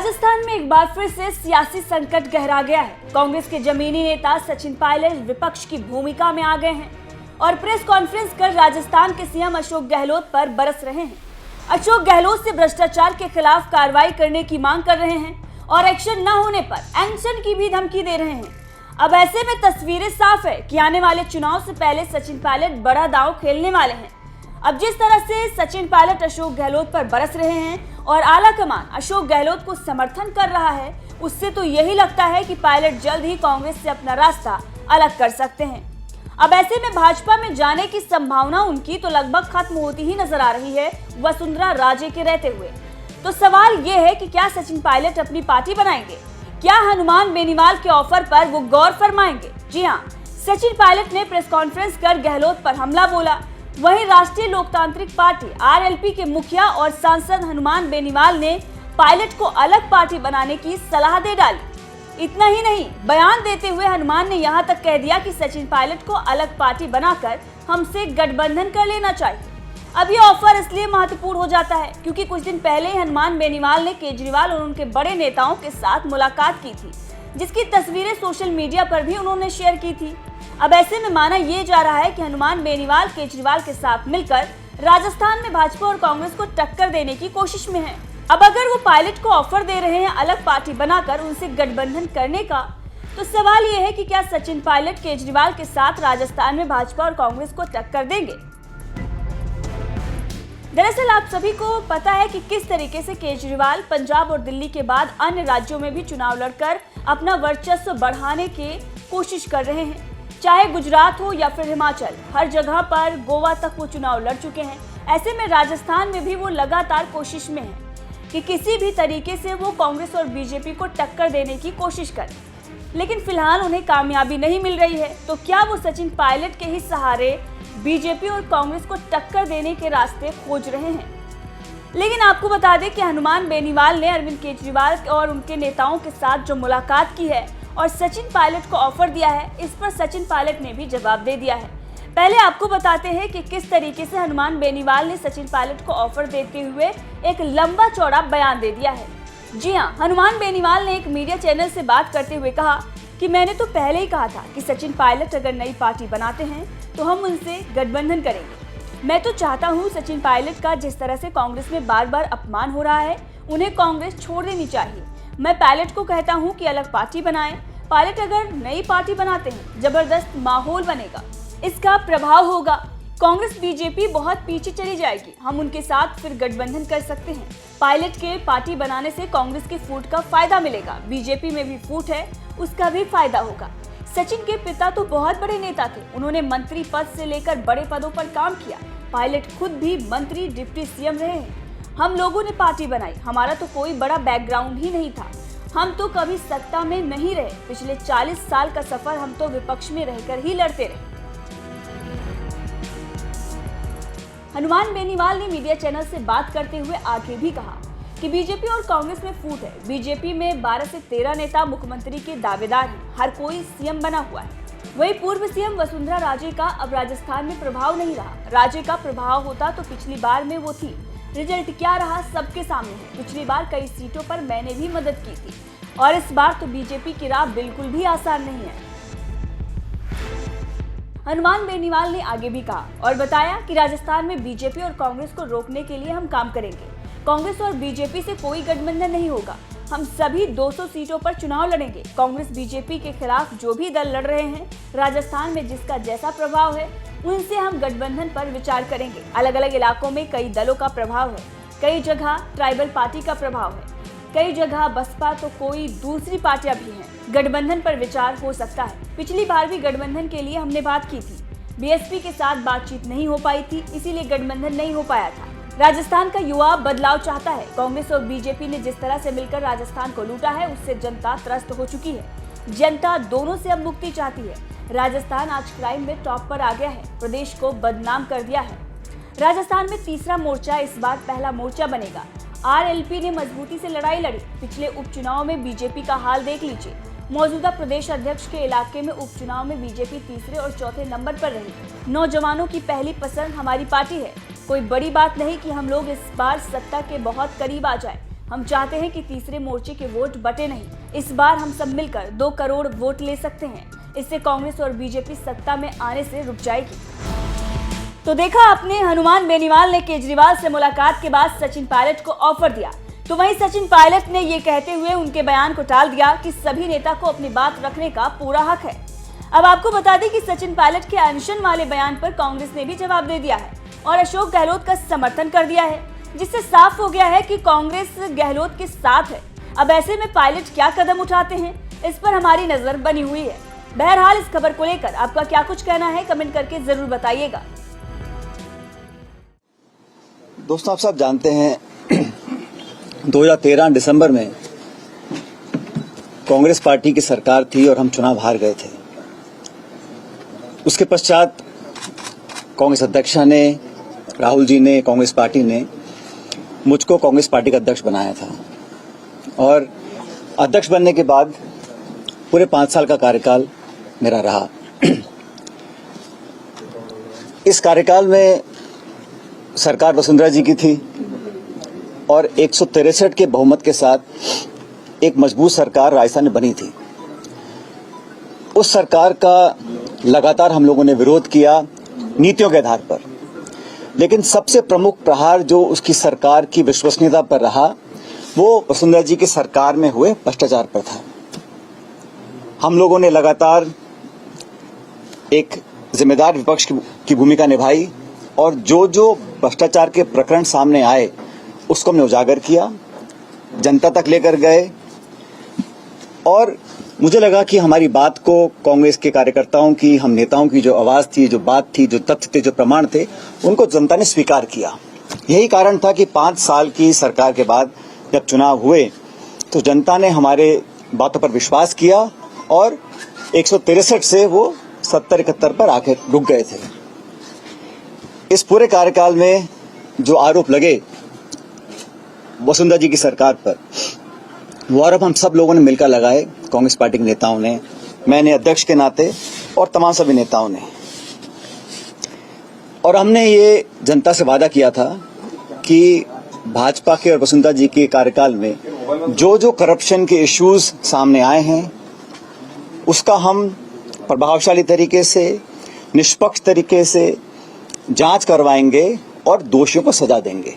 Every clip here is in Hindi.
राजस्थान में एक बार फिर से सियासी संकट गहरा गया है। कांग्रेस के जमीनी नेता सचिन पायलट विपक्ष की भूमिका में आ गए हैं और प्रेस कॉन्फ्रेंस कर राजस्थान के सीएम अशोक गहलोत पर बरस रहे हैं। अशोक गहलोत से भ्रष्टाचार के खिलाफ कार्रवाई करने की मांग कर रहे हैं और एक्शन न होने पर एक्शन की भी धमकी दे रहे हैं। अब ऐसे में तस्वीरें साफ है कि आने वाले चुनाव से पहले सचिन पायलट बड़ा दांव खेलने वाले हैं। अब जिस तरह से सचिन पायलट अशोक गहलोत पर बरस रहे हैं और आला कमान अशोक गहलोत को समर्थन कर रहा है, उससे तो यही लगता है कि पायलट जल्द ही कांग्रेस से अपना रास्ता अलग कर सकते हैं। अब ऐसे में भाजपा में जाने की संभावना उनकी तो लगभग खत्म होती ही नजर आ रही है वसुंधरा राजे के रहते हुए। तो सवाल ये है कि क्या सचिन पायलट अपनी पार्टी बनाएंगे? क्या हनुमान बेनीवाल के ऑफर पर वो गौर फरमाएंगे? जी हाँ, सचिन पायलट ने प्रेस कॉन्फ्रेंस कर गहलोत पर हमला बोला। वहीं राष्ट्रीय लोकतांत्रिक पार्टी आरएलपी के मुखिया और सांसद हनुमान बेनीवाल ने पायलट को अलग पार्टी बनाने की सलाह दे डाली। इतना ही नहीं, बयान देते हुए हनुमान ने यहां तक कह दिया कि सचिन पायलट को अलग पार्टी बनाकर हमसे गठबंधन कर लेना चाहिए। अब ये ऑफर इसलिए महत्वपूर्ण हो जाता है क्योंकि कुछ दिन पहले ही हनुमान बेनीवाल ने केजरीवाल और उनके बड़े नेताओं के साथ मुलाकात की थी, जिसकी तस्वीरें सोशल मीडिया पर भी उन्होंने शेयर की थी। अब ऐसे में माना यह जा रहा है कि हनुमान बेनीवाल केजरीवाल के साथ मिलकर राजस्थान में भाजपा और कांग्रेस को टक्कर देने की कोशिश में है। अब अगर वो पायलट को ऑफर दे रहे हैं अलग पार्टी बनाकर उनसे गठबंधन करने का, तो सवाल ये है कि क्या सचिन पायलट केजरीवाल के साथ राजस्थान में भाजपा और कांग्रेस को टक्कर देंगे? दरअसल आप सभी को पता है कि किस तरीके से केजरीवाल पंजाब और दिल्ली के बाद अन्य राज्यों में भी चुनाव लड़कर अपना वर्चस्व बढ़ाने की कोशिश कर रहे हैं। चाहे गुजरात हो या फिर हिमाचल, हर जगह पर गोवा तक वो चुनाव लड़ चुके हैं। ऐसे में राजस्थान में भी वो लगातार कोशिश में है कि किसी भी तरीके से वो कांग्रेस और बीजेपी को टक्कर देने की कोशिश करें, लेकिन फिलहाल उन्हें कामयाबी नहीं मिल रही है। तो क्या वो सचिन पायलट के ही सहारे बीजेपी और कांग्रेस को टक्कर देने के रास्ते खोज रहे हैं? लेकिन आपको बता दें कि हनुमान बेनीवाल ने अरविंद केजरीवाल और उनके नेताओं के साथ जो मुलाकात की है और सचिन पायलट को ऑफर दिया है, इस पर सचिन पायलट ने भी जवाब दे दिया है। पहले आपको बताते हैं कि किस तरीके से हनुमान बेनीवाल ने सचिन पायलट को ऑफर देते हुए एक लंबा चौड़ा बयान दे दिया है। जी हाँ, हनुमान बेनीवाल ने एक मीडिया चैनल से बात करते हुए कहा कि मैंने तो पहले ही कहा था कि सचिन पायलट अगर नई पार्टी बनाते हैं तो हम उनसे गठबंधन करेंगे। मैं तो चाहता हूँ सचिन पायलट का जिस तरह से कांग्रेस में बार बार अपमान हो रहा है, उन्हें कांग्रेस छोड़ देनी चाहिए। मैं पायलट को कहता हूं कि अलग पार्टी बनाएं। पायलट अगर नई पार्टी बनाते हैं, जबरदस्त माहौल बनेगा, इसका प्रभाव होगा। कांग्रेस बीजेपी बहुत पीछे चली जाएगी, हम उनके साथ फिर गठबंधन कर सकते हैं। पायलट के पार्टी बनाने से कांग्रेस की फूट का फायदा मिलेगा, बीजेपी में भी फूट है, उसका भी फायदा होगा। सचिन के पिता तो बहुत बड़े नेता थे, उन्होंने मंत्री पद से लेकर बड़े पदों पर काम किया। पायलट खुद भी मंत्री, डिप्टी सीएम रहे हैं। हम लोगों ने पार्टी बनाई, हमारा तो कोई बड़ा बैकग्राउंड ही नहीं था, हम तो कभी सत्ता में नहीं रहे। पिछले 40 साल का सफर हम तो विपक्ष में रहकर ही लड़ते रहे। हनुमान बेनीवाल ने मीडिया चैनल से बात करते हुए आगे भी कहा कि बीजेपी और कांग्रेस में फूट है। बीजेपी में 12 से 13 नेता मुख्यमंत्री के दावेदार हैं, हर कोई सीएम बना हुआ है। वही पूर्व सीएम वसुंधरा राजे का अब राजस्थान में प्रभाव नहीं रहा। राजे का प्रभाव होता तो पिछली बार में वो थी। रिजल्ट क्या रहा सबके सामने है। पिछली बार कई सीटों पर मैंने भी मदद की थी और इस बार तो बीजेपी की राह बिल्कुल भी आसान नहीं है। हनुमान बेनीवाल ने आगे भी कहा और बताया कि राजस्थान में बीजेपी और कांग्रेस को रोकने के लिए हम काम करेंगे। कांग्रेस और बीजेपी से कोई गठबंधन नहीं होगा, हम सभी 200 सीटों पर चुनाव लड़ेंगे। कांग्रेस बीजेपी के खिलाफ जो भी दल लड़ रहे हैं, राजस्थान में जिसका जैसा प्रभाव है, उनसे हम गठबंधन पर विचार करेंगे। अलग अलग इलाकों में कई दलों का प्रभाव है, कई जगह ट्राइबल पार्टी का प्रभाव है, कई जगह बसपा तो कोई दूसरी पार्टियां भी हैं। गठबंधन पर विचार हो सकता है। पिछली बार भी गठबंधन के लिए हमने बात की थी, बीएसपी के साथ बातचीत नहीं हो पाई थी, इसीलिए गठबंधन नहीं हो पाया था। राजस्थान का युवा बदलाव चाहता है। कांग्रेस और बीजेपी ने जिस तरह से मिलकर राजस्थान को लूटा है, उससे जनता त्रस्त हो चुकी है। जनता दोनों से अब मुक्ति चाहती है। राजस्थान आज क्राइम में टॉप पर आ गया है, प्रदेश को बदनाम कर दिया है। राजस्थान में तीसरा मोर्चा इस बार पहला मोर्चा बनेगा। आरएलपी ने मजबूती से लड़ाई लड़ी। पिछले उपचुनाव में बीजेपी का हाल देख लीजिए। मौजूदा प्रदेश अध्यक्ष के इलाके में उपचुनाव में बीजेपी तीसरे और चौथे नंबर पर रही। नौजवानों की पहली पसंद हमारी पार्टी है। कोई बड़ी बात नहीं कि हम लोग इस बार सत्ता के बहुत करीब आ जाए। हम चाहते हैं कि तीसरे मोर्चे के वोट बटे नहीं। इस बार हम सब मिलकर 2 करोड़ वोट ले सकते हैं। इससे कांग्रेस और बीजेपी सत्ता में आने से रुक जाएगी। तो देखा आपने, हनुमान बेनीवाल ने केजरीवाल से मुलाकात के बाद सचिन पायलट को ऑफर दिया, तो वहीं सचिन पायलट ने ये कहते हुए उनके बयान को टाल दिया कि सभी नेता को अपनी बात रखने का पूरा हक है। अब आपको बता दें कि सचिन पायलट के अनशन वाले बयान पर कांग्रेस ने भी जवाब दे दिया है और अशोक गहलोत का समर्थन कर दिया है, जिससे साफ हो गया है कि कांग्रेस गहलोत के साथ है। अब ऐसे में पायलट क्या कदम उठाते हैं, इस पर हमारी नजर बनी हुई है। बहरहाल इस खबर को लेकर आपका क्या कुछ कहना है, कमेंट करके जरूर बताइएगा। दोस्तों, आप सब जानते हैं 2013 दिसंबर में कांग्रेस पार्टी की सरकार थी और हम चुनाव हार गए थे। उसके पश्चात कांग्रेस अध्यक्ष ने, राहुल जी ने, कांग्रेस पार्टी ने मुझको कांग्रेस पार्टी का अध्यक्ष बनाया था और अध्यक्ष बनने के बाद पूरे 5 साल का कार्यकाल मेरा रहा। इस कार्यकाल में सरकार वसुंधरा जी की थी और 163 के बहुमत के साथ एक मजबूत सरकार राजस्थान में बनी थी। उस सरकार का लगातार हम लोगों ने विरोध किया नीतियों के आधार पर, लेकिन सबसे प्रमुख प्रहार जो उसकी सरकार की विश्वसनीयता पर रहा वो वसुंधरा जी की सरकार में हुए भ्रष्टाचार पर था। हम लोगों ने लगातार एक जिम्मेदार विपक्ष की भूमिका निभाई और जो जो भ्रष्टाचार के प्रकरण सामने आए उसको हमने उजागर किया, जनता तक लेकर गए और मुझे लगा कि हमारी बात को कांग्रेस के कार्यकर्ताओं की, हम नेताओं की जो आवाज थी, जो बात थी, जो तथ्य थे, जो प्रमाण थे, उनको जनता ने स्वीकार किया। यही कारण था कि 5 साल की सरकार के बाद जब चुनाव हुए तो जनता ने हमारे बातों पर विश्वास किया और 163 से वो 70-71 पर आकर रुक गए थे। इस पूरे कार्यकाल में जो आरोप लगे वसुंधरा जी की सरकार पर, वो आरोप हम सब लोगों ने मिलकर लगाए, कांग्रेस पार्टी के नेताओं ने, मैंने अध्यक्ष के नाते और तमाम सभी नेताओं ने। और हमने ये जनता से वादा किया था कि भाजपा के और वसुंधरा जी के कार्यकाल में जो जो करप्शन के इश्यूज सामने आए हैं उसका हम प्रभावशाली तरीके से, निष्पक्ष तरीके से जांच करवाएंगे और दोषियों को सजा देंगे।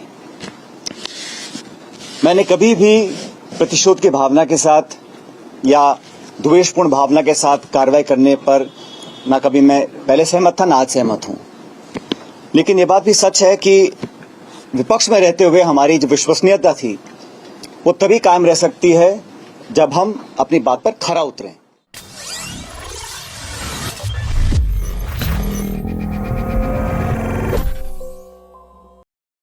मैंने कभी भी प्रतिशोध की भावना के साथ या द्वेषपूर्ण भावना के साथ कार्रवाई करने पर ना कभी मैं पहले सहमत था, ना आज सहमत हूं। लेकिन ये बात भी सच है कि विपक्ष में रहते हुए हमारी जो विश्वसनीयता थी वो तभी कायम रह सकती है जब हम अपनी बात पर खरा उतरें।